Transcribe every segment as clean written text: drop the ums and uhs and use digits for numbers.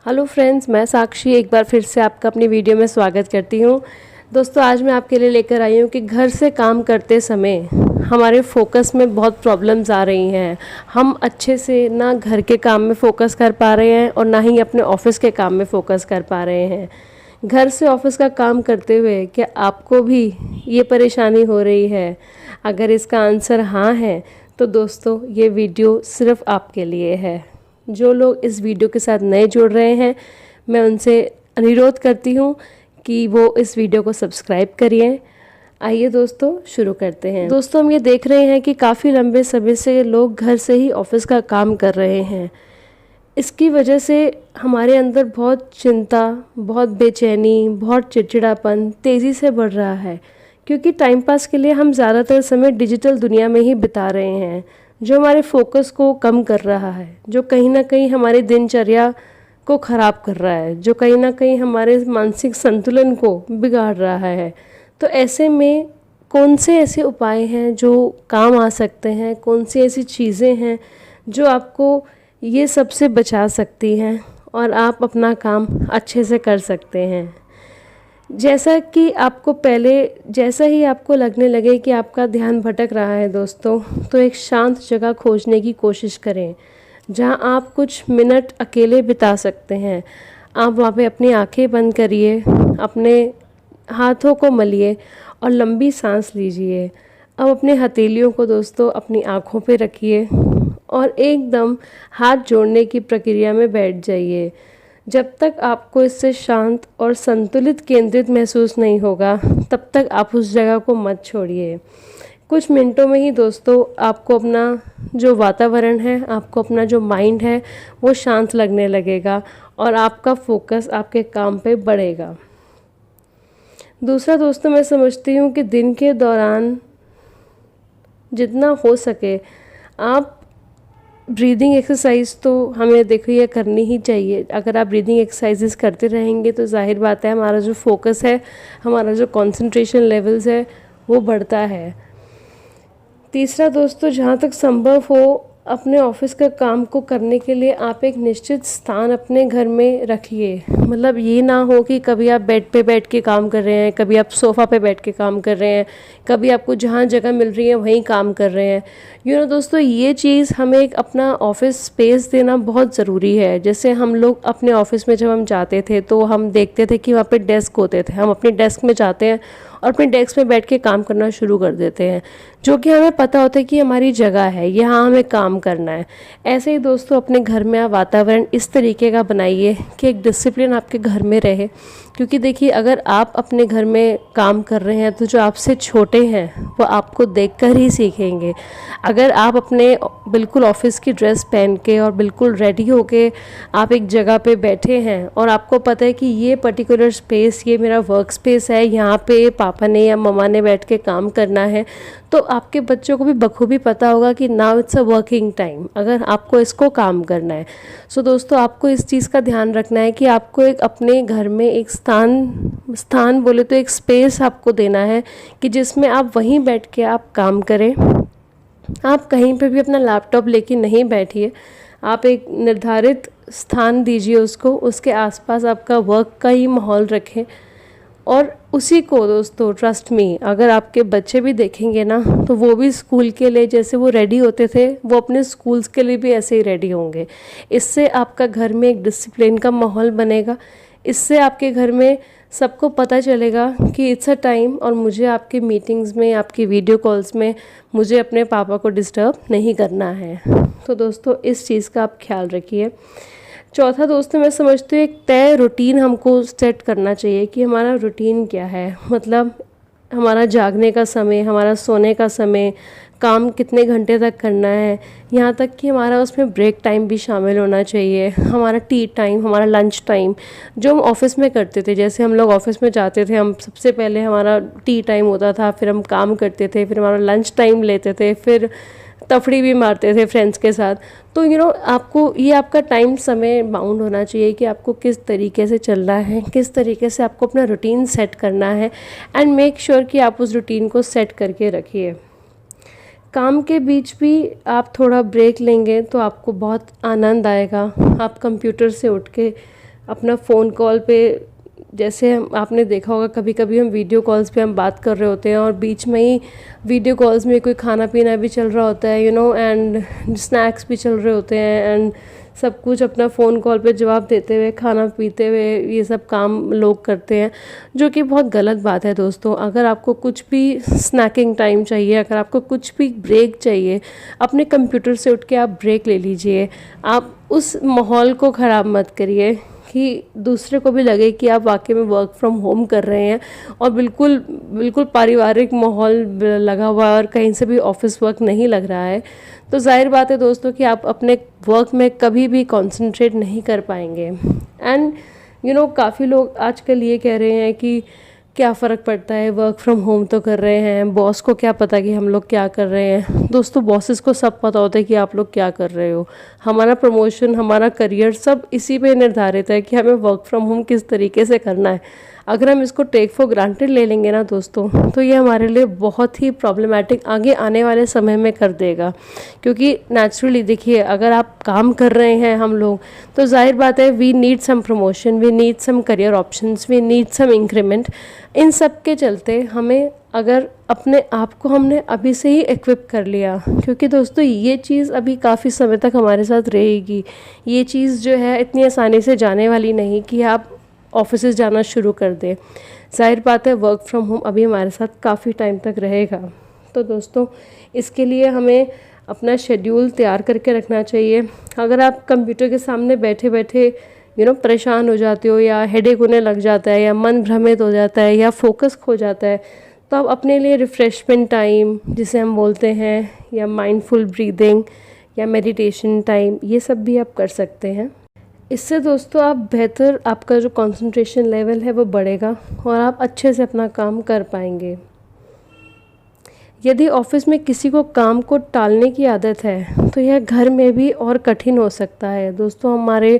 Hello friends, मैं साक्षी एक बार फिर से आपका अपनी वीडियो में स्वागत करती हूँ। दोस्तों, आज मैं आपके लिए लेकर आई हूँ कि घर से काम करते समय हमारे फोकस में बहुत प्रॉब्लम्स आ रही हैं। हम अच्छे से ना घर के काम में फ़ोकस कर पा रहे हैं और ना ही अपने ऑफिस के काम में फ़ोकस कर पा रहे हैं। घर से ऑफिस का काम करते हुए क्या आपको भी ये परेशानी हो रही है? अगर इसका आंसर हाँ है तो दोस्तों ये वीडियो सिर्फ आपके लिए है। जो लोग इस वीडियो के साथ नए जुड़ रहे हैं, मैं उनसे अनुरोध करती हूँ कि वो इस वीडियो को सब्सक्राइब करिए। आइए दोस्तों शुरू करते हैं। दोस्तों, हम ये देख रहे हैं कि काफ़ी लंबे समय से लोग घर से ही ऑफिस का काम कर रहे हैं। इसकी वजह से हमारे अंदर बहुत चिंता, बहुत बेचैनी, बहुत चिड़चिड़ापन तेज़ी से बढ़ रहा है, क्योंकि टाइम पास के लिए हम ज़्यादातर समय डिजिटल दुनिया में ही बिता रहे हैं, जो हमारे फोकस को कम कर रहा है, जो कहीं ना कहीं हमारी दिनचर्या को ख़राब कर रहा है, जो कहीं ना कहीं हमारे मानसिक संतुलन को बिगाड़ रहा है। तो ऐसे में कौन से ऐसे उपाय हैं जो काम आ सकते हैं? कौन सी ऐसी चीज़ें हैं जो आपको ये सबसे बचा सकती हैं और आप अपना काम अच्छे से कर सकते हैं? जैसा कि आपको जैसा ही आपको लगने लगे कि आपका ध्यान भटक रहा है दोस्तों, तो एक शांत जगह खोजने की कोशिश करें जहां आप कुछ मिनट अकेले बिता सकते हैं। आप वहां पे अपनी आंखें बंद करिए, अपने हाथों को मलिए और लंबी सांस लीजिए। अब अपने हथेलियों को दोस्तों अपनी आंखों पे रखिए और एकदम हाथ जोड़ने की प्रक्रिया में बैठ जाइए। जब तक आपको इससे शांत और संतुलित केंद्रित महसूस नहीं होगा, तब तक आप उस जगह को मत छोड़िए। कुछ मिनटों में ही दोस्तों आपको अपना जो वातावरण है, आपको अपना जो माइंड है, वो शांत लगने लगेगा और आपका फोकस आपके काम पे बढ़ेगा। दूसरा दोस्तों, मैं समझती हूँ कि दिन के दौरान जितना हो सके आप ब्रीदिंग एक्सरसाइज तो हमें देखो ये करनी ही चाहिए। अगर आप ब्रीदिंग एक्सरसाइजेस करते रहेंगे तो जाहिर बात है हमारा जो फोकस है, हमारा जो कंसंट्रेशन लेवल्स है, वो बढ़ता है। तीसरा दोस्तों, जहाँ तक संभव हो अपने ऑफिस का काम को करने के लिए आप एक निश्चित स्थान अपने घर में रखिए। मतलब ये ना हो कि कभी आप बेड पे बैठ के काम कर रहे हैं, कभी आप सोफ़ा पे बैठ के काम कर रहे हैं, कभी आपको जहाँ जगह मिल रही है वहीं काम कर रहे हैं। दोस्तों, ये चीज़ हमें एक अपना ऑफिस स्पेस देना बहुत ज़रूरी है। जैसे हम लोग अपने ऑफिस में जब हम जाते थे तो हम देखते थे कि वहाँ पे डेस्क होते थे, हम अपने डेस्क में जाते हैं और अपने डेस्क में बैठ के काम करना शुरू कर देते हैं, जो कि हमें पता होता है कि हमारी जगह है, यहाँ हमें काम करना है। ऐसे ही दोस्तों अपने घर में आप वातावरण इस तरीके का बनाइए कि एक डिसिप्लिन आपके घर में रहे। क्योंकि देखिए, अगर आप अपने घर में काम कर रहे हैं तो जो आपसे छोटे हैं वो आपको देखकर ही सीखेंगे। अगर आप अपने बिल्कुल ऑफिस की ड्रेस पहन के और बिल्कुल रेडी होके आप एक जगह पे बैठे हैं और आपको पता है कि ये पर्टिकुलर स्पेस, ये मेरा वर्क स्पेस है, यहाँ पे पापा ने या मम्मा ने बैठ के काम करना है, तो आपके बच्चों को भी बखूबी पता होगा कि now it's a working time, अगर आपको इसको काम करना है। सो दोस्तों, आपको इस चीज़ का ध्यान रखना है कि आपको एक अपने घर में एक स्थान बोले तो एक स्पेस आपको देना है कि जिसमें आप वहीं बैठ के आप काम करें। आप कहीं पे भी अपना लैपटॉप लेके नहीं बैठिए, आप एक निर्धारित स्थान दीजिए उसको, उसके आसपास आपका वर्क का ही माहौल रखें। और उसी को दोस्तों, ट्रस्ट मी, अगर आपके बच्चे भी देखेंगे ना तो वो भी स्कूल के लिए जैसे वो रेडी होते थे, वो अपने स्कूल्स के लिए भी ऐसे ही रेडी होंगे। इससे आपका घर में एक डिसिप्लिन का माहौल बनेगा। इससे आपके घर में सबको पता चलेगा कि इट्स अ टाइम और मुझे आपकी मीटिंग्स में, आपकी वीडियो कॉल्स में मुझे अपने पापा को डिस्टर्ब नहीं करना है। तो दोस्तों, इस चीज़ का आप ख्याल रखिए। चौथा दोस्तों, मैं समझती हूँ एक तय रूटीन हमको सेट करना चाहिए कि हमारा रूटीन क्या है। मतलब हमारा जागने का समय, हमारा सोने का समय, काम कितने घंटे तक करना है, यहाँ तक कि हमारा उसमें ब्रेक टाइम भी शामिल होना चाहिए। हमारा टी टाइम, हमारा लंच टाइम, जो हम ऑफिस में करते थे, जैसे हम लोग ऑफिस में जाते थे, हम सबसे पहले हमारा टी टाइम होता था, फिर हम काम करते थे, फिर हमारा लंच टाइम लेते थे, फिर तफड़ी भी मारते थे फ्रेंड्स के साथ। तो आपको ये आपका टाइम समय बाउंड होना चाहिए कि आपको किस तरीके से चलना है, किस तरीके से आपको अपना रूटीन सेट करना है। एंड मेक श्योर कि आप उस रूटीन को सेट करके रखिए। काम के बीच भी आप थोड़ा ब्रेक लेंगे तो आपको बहुत आनंद आएगा। आप कंप्यूटर से उठ के अपना फ़ोन कॉल पे, जैसे आपने देखा होगा कभी कभी हम वीडियो कॉल्स पे हम बात कर रहे होते हैं और बीच में ही वीडियो कॉल्स में कोई खाना पीना भी चल रहा होता है एंड स्नैक्स भी चल रहे होते हैं, एंड सब कुछ अपना फ़ोन कॉल पे जवाब देते हुए, खाना पीते हुए ये सब काम लोग करते हैं, जो कि बहुत गलत बात है दोस्तों। अगर आपको कुछ भी स्नैकिंग टाइम चाहिए, अगर आपको कुछ भी ब्रेक चाहिए, अपने कंप्यूटर से उठ के आप ब्रेक ले लीजिए। आप उस माहौल को ख़राब मत करिए कि दूसरे को भी लगे कि आप वाकई में वर्क फ्रॉम होम कर रहे हैं और बिल्कुल बिल्कुल पारिवारिक माहौल लगा हुआ है और कहीं से भी ऑफिस वर्क नहीं लग रहा है। तो जाहिर बात है दोस्तों कि आप अपने वर्क में कभी भी कंसंट्रेट नहीं कर पाएंगे। एंड काफ़ी लोग आजकल ये कह रहे हैं कि क्या फ़र्क पड़ता है, वर्क फ्रॉम होम तो कर रहे हैं, बॉस को क्या पता कि हम लोग क्या कर रहे हैं। दोस्तों बॉसेस को सब पता होता है कि आप लोग क्या कर रहे हो। हमारा प्रमोशन, हमारा करियर सब इसी पे निर्धारित है कि हमें वर्क फ्रॉम होम किस तरीके से करना है। अगर हम इसको टेक फॉर ग्रांटेड ले लेंगे ना दोस्तों, तो ये हमारे लिए बहुत ही प्रॉब्लमेटिक आगे आने वाले समय में कर देगा। क्योंकि नेचुरली देखिए, अगर आप काम कर रहे हैं हम लोग, तो जाहिर बात है we need some promotion, we need some career options, we need some increment. इन सब के चलते हमें, अगर अपने आप को हमने अभी से ही इक्विप कर लिया, क्योंकि दोस्तों ये चीज़ अभी काफ़ी समय तक हमारे साथ रहेगी। ये चीज़ जो है इतनी आसानी से जाने वाली नहीं कि आप ऑफिस जाना शुरू कर दें। जाहिर बात है वर्क फ्रॉम होम अभी हमारे साथ काफ़ी टाइम तक रहेगा। तो दोस्तों इसके लिए हमें अपना शेड्यूल तैयार करके रखना चाहिए। अगर आप कंप्यूटर के सामने बैठे बैठे परेशान हो जाते हो, या हेडेक होने लग जाता है, या मन भ्रमित हो जाता है, या फोकस खो जाता है, तो आप अपने लिए रिफ़्रेशमेंट टाइम जिसे हम बोलते हैं, या माइंडफुल ब्रीदिंग, या मेडिटेशन टाइम, ये सब भी आप कर सकते हैं। इससे दोस्तों आप बेहतर, आपका जो कंसंट्रेशन लेवल है वो बढ़ेगा और आप अच्छे से अपना काम कर पाएंगे। यदि ऑफिस में किसी को काम को टालने की आदत है, तो यह घर में भी और कठिन हो सकता है। दोस्तों हमारे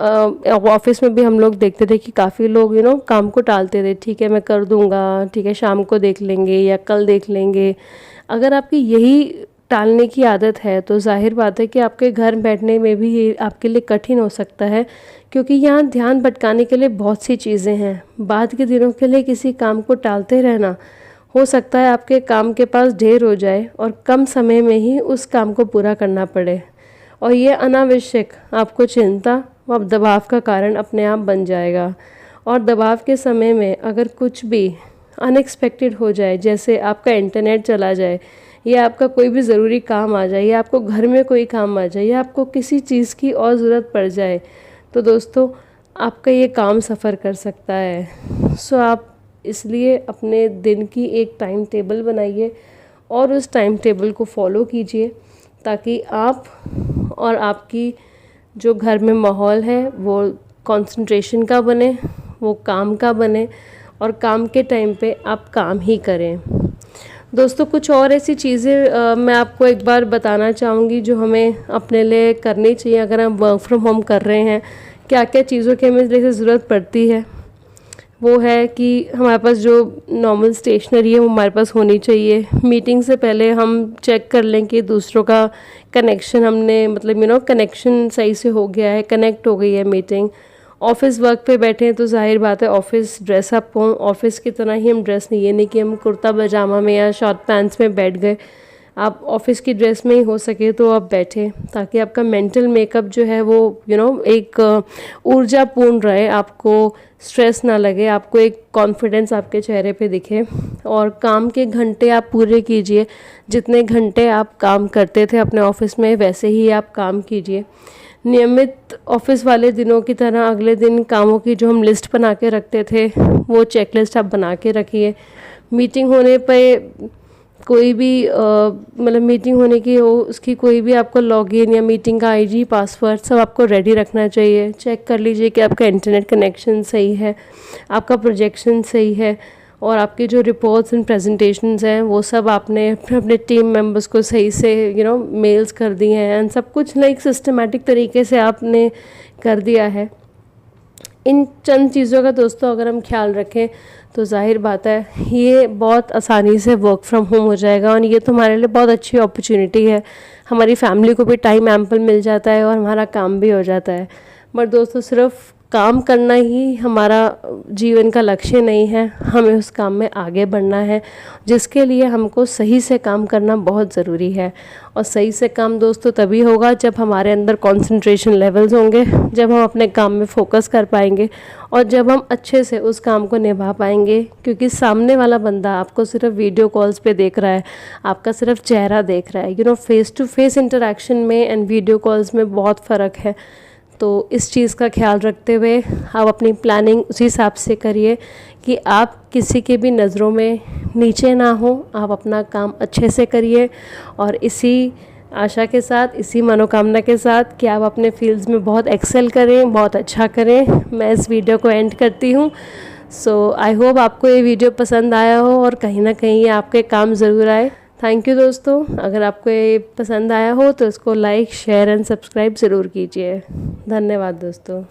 ऑफिस में भी हम लोग देखते थे कि काफ़ी लोग काम को टालते थे। ठीक है मैं कर दूंगा, ठीक है शाम को देख लेंगे, या कल देख लेंगे। अगर आपकी यही टालने की आदत है, तो जाहिर बात है कि आपके घर बैठने में भी ये आपके लिए कठिन हो सकता है, क्योंकि यहाँ ध्यान भटकाने के लिए बहुत सी चीज़ें हैं। बाद के दिनों के लिए किसी काम को टालते रहना, हो सकता है आपके काम के पास ढेर हो जाए और कम समय में ही उस काम को पूरा करना पड़े, और ये अनावश्यक आपको चिंता व दबाव का कारण अपने आप बन जाएगा। और दबाव के समय में अगर कुछ भी अनएक्सपेक्टेड हो जाए, जैसे आपका इंटरनेट चला जाए, या आपका कोई भी ज़रूरी काम आ जाए, या आपको घर में कोई काम आ जाए, या आपको किसी चीज़ की और ज़रूरत पड़ जाए, तो दोस्तों आपका ये काम सफ़र कर सकता है। सो आप इसलिए अपने दिन की एक टाइम टेबल बनाइए और उस टाइम टेबल को फॉलो कीजिए, ताकि आप और आपकी जो घर में माहौल है वो कंसंट्रेशन का बने, वो काम का बने, और काम के टाइम पे आप काम ही करें। दोस्तों कुछ और ऐसी चीज़ें मैं आपको एक बार बताना चाहूँगी जो हमें अपने लिए करनी चाहिए अगर हम वर्क फ्रॉम होम कर रहे हैं। क्या क्या चीज़ों की हमें जैसे ज़रूरत पड़ती है, वो है कि हमारे पास जो नॉर्मल स्टेशनरी है वो हमारे पास होनी चाहिए। मीटिंग से पहले हम चेक कर लें कि दूसरों का कनेक्शन हमने कनेक्शन सही से हो गया है, कनेक्ट हो गई है मीटिंग। ऑफिस वर्क पे बैठे हैं तो जाहिर बात है ऑफिस ड्रेसअप हो, ऑफिस की तरह ही हम ड्रेस नहीं, ये नहीं कि हम कुर्ता पजामा में या शॉर्ट पैंट्स में बैठ गए। आप ऑफिस की ड्रेस में ही हो सके तो आप बैठें, ताकि आपका मेंटल मेकअप जो है वो एक ऊर्जापूर्ण रहे, आपको स्ट्रेस ना लगे, आपको एक कॉन्फिडेंस आपके चेहरे पे दिखे। और काम के घंटे आप पूरे कीजिए, जितने घंटे आप काम करते थे अपने ऑफिस में वैसे ही आप काम कीजिए। नियमित ऑफिस वाले दिनों की तरह अगले दिन कामों की जो हम लिस्ट बना के रखते थे वो चेकलिस्ट आप बना के रखिए। मीटिंग होने पे कोई भी मीटिंग होने की हो, उसकी कोई भी आपको लॉगिन या मीटिंग का आईडी पासवर्ड सब आपको रेडी रखना चाहिए। चेक कर लीजिए कि आपका इंटरनेट कनेक्शन सही है, आपका प्रोजेक्शन सही है, और आपके जो रिपोर्ट्स एंड प्रेजेंटेशंस हैं वो सब आपने अपने टीम मेंबर्स को सही से मेल्स कर दिए हैं, एंड सब कुछ लाइक सिस्टमेटिक तरीके से आपने कर दिया है। इन चंद चीज़ों का दोस्तों अगर हम ख्याल रखें तो जाहिर बात है ये बहुत आसानी से वर्क फ्रॉम होम हो जाएगा, और ये तो हमारे लिए बहुत अच्छी अपॉर्चुनिटी है। हमारी फैमिली को भी टाइम एम्पल मिल जाता है और हमारा काम भी हो जाता है। बट दोस्तों सिर्फ काम करना ही हमारा जीवन का लक्ष्य नहीं है, हमें उस काम में आगे बढ़ना है, जिसके लिए हमको सही से काम करना बहुत ज़रूरी है। और सही से काम दोस्तों तभी होगा जब हमारे अंदर कंसंट्रेशन लेवल्स होंगे, जब हम अपने काम में फोकस कर पाएंगे और जब हम अच्छे से उस काम को निभा पाएंगे। क्योंकि सामने वाला बंदा आपको सिर्फ वीडियो कॉल्स पे देख रहा है, आपका सिर्फ चेहरा देख रहा है। फेस टू फेस इंटरेक्शन में एंड वीडियो कॉल्स में बहुत फ़र्क है। तो इस चीज़ का ख्याल रखते हुए आप अपनी प्लानिंग उसी हिसाब से करिए कि आप किसी के भी नज़रों में नीचे ना हो, आप अपना काम अच्छे से करिए। और इसी आशा के साथ, इसी मनोकामना के साथ कि आप अपने फील्ड्स में बहुत एक्सेल करें, बहुत अच्छा करें, मैं इस वीडियो को एंड करती हूँ। सो आई होप आपको ये वीडियो पसंद आया हो और कहीं ना कहीं आपके काम ज़रूर आए। थैंक यू दोस्तों। अगर आपको ये पसंद आया हो तो इसको लाइक, शेयर एंड सब्सक्राइब ज़रूर कीजिए। धन्यवाद दोस्तों।